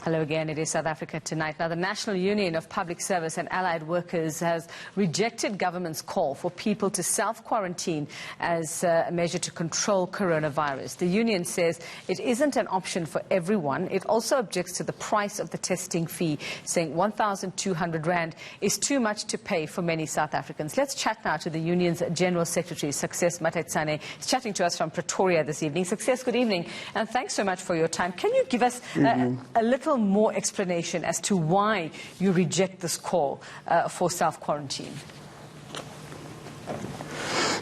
Hello again. It is South Africa Tonight. Now, the National Union of Public Service and Allied Workers has rejected government's call for people to self-quarantine as a measure to control coronavirus. The union says it isn't an option for everyone. It also objects to the price of the testing fee, saying 1,200 Rand is too much to pay for many South Africans. Let's chat now to the union's General Secretary, Success Mataitsane. He's chatting to us from Pretoria this evening. Success, good evening, and thanks so much for your time. Can you give us a little more explanation as to why you reject this call for self-quarantine?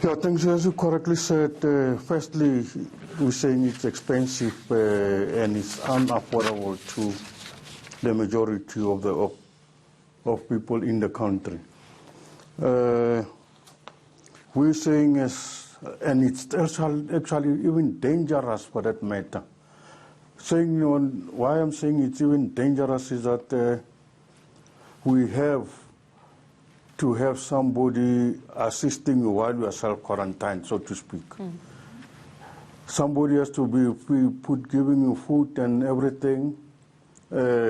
Yeah, thanks. As you correctly said, firstly, we're saying it's expensive and it's unaffordable to the majority of people in the country. We're saying, and it's actually even dangerous for that matter. Why I'm saying it's even dangerous is that we have to have somebody assisting you while you are self-quarantined, so to speak. Somebody has to be giving you food and everything,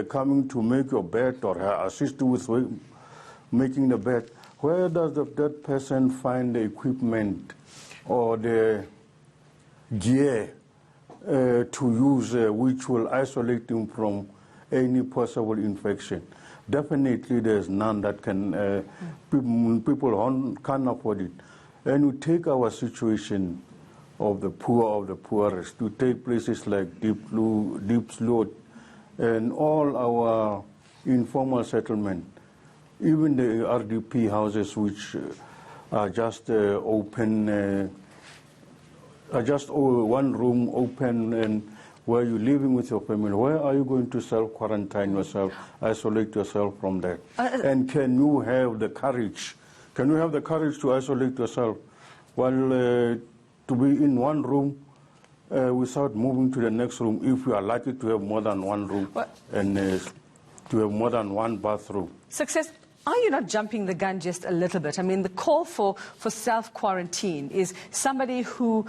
coming to make your bed or assist you with making the bed. Where does that person find the equipment or the gear to use which will isolate him from any possible infection? Definitely there's none that can, people can't afford it. And we take our situation of the poorest, to take places like Deep Sloot and all our informal settlement, even the RDP houses which are just open, are just one room open, and where you're living with your family. Where are you going to self-quarantine yourself, isolate yourself from that? And can you have the courage? Can you have the courage to isolate yourself while to be in one room without moving to the next room if you are likely to have more than one room and to have more than one bathroom? Success. Are you not jumping the gun just a little bit? I mean, the call for self-quarantine is somebody who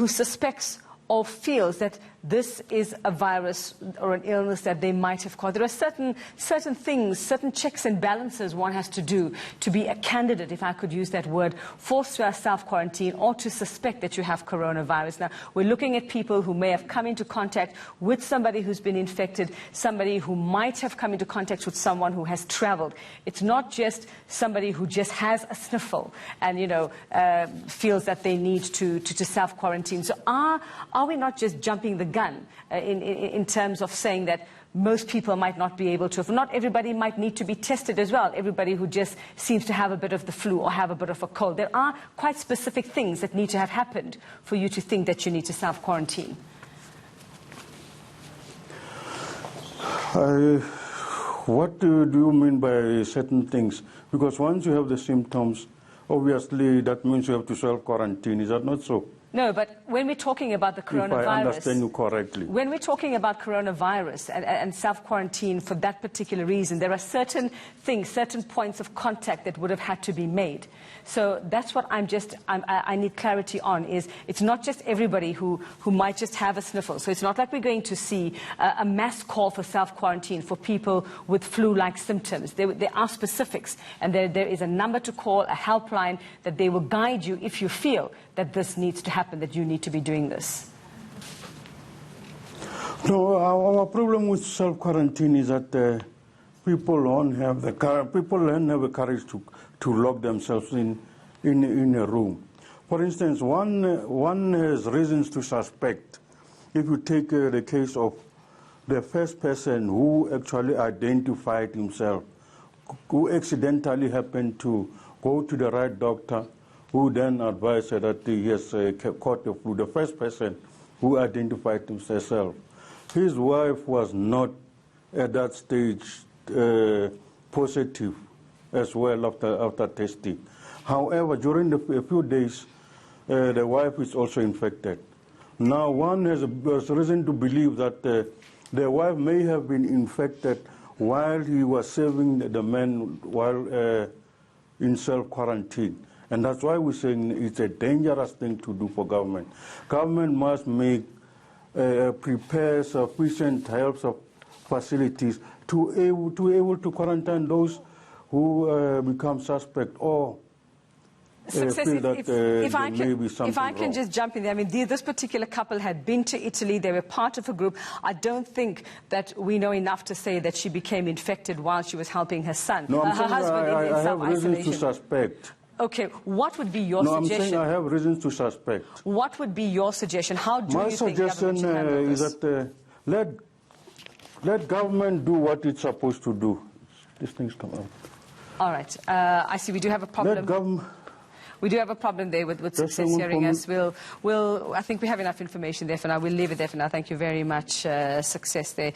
suspects or feels that this is a virus or an illness that they might have caught. There are certain things, certain checks and balances one has to do to be a candidate, if I could use that word, forced to self-quarantine or to suspect that you have coronavirus. Now, we're looking at people who may have come into contact with somebody who's been infected, somebody who might have come into contact with someone who has traveled. It's not just somebody who just has a sniffle and, feels that they need to self-quarantine. So are we not just jumping the gun in terms of saying that most people might not be able to, if not everybody might need to be tested as well, everybody who just seems to have a bit of the flu or have a bit of a cold? There are quite specific things that need to have happened for you to think that you need to self-quarantine. What do you mean by certain things? Because once you have the symptoms, obviously that means you have to self-quarantine. Is that not so? No, but when we're talking about the coronavirus... If I understand you correctly. When we're talking about coronavirus and self-quarantine for that particular reason, there are certain things, certain points of contact that would have had to be made. So that's what I need clarity on, is it's not just everybody who might just have a sniffle. So it's not like we're going to see a mass call for self-quarantine for people with flu-like symptoms. There are specifics, and there is a number to call, a helpline, that they will guide you if you feel that this needs to happen, that you need to be doing this. No, our problem with self-quarantine is that people don't have the courage to lock themselves in a room. For instance, one has reasons to suspect. If you take the case of the first person who actually identified himself, who accidentally happened to go to the right doctor, who then advised that he has caught the flu, the first person who identified himself, his wife was not at that stage positive as well after testing. However, during a few days, the wife is also infected. Now, one has reason to believe that the wife may have been infected while he was saving the man while in self-quarantine. And that's why we're saying it's a dangerous thing to do for government. Government must prepare sufficient facilities to able to quarantine those who become suspect or Success, feel that if I there may be something if I can wrong. just jump in there, I mean, this particular couple had been to Italy. They were part of a group. I don't think that we know enough to say that she became infected while she was helping her son, No, I'm her saying husband in I have self-isolation. reasons to suspect. Okay, what would be your No, I'm suggestion? saying I have reasons to suspect. What would be your suggestion? How do My you think government suggestion should handle is this? that let government do what it's supposed to do. These things come out. All right. I see we do have a problem. Let government. We do have a problem there with Success someone hearing comment? us. I think we have enough information there for now. We'll leave it there for now. Thank you very much, Success there.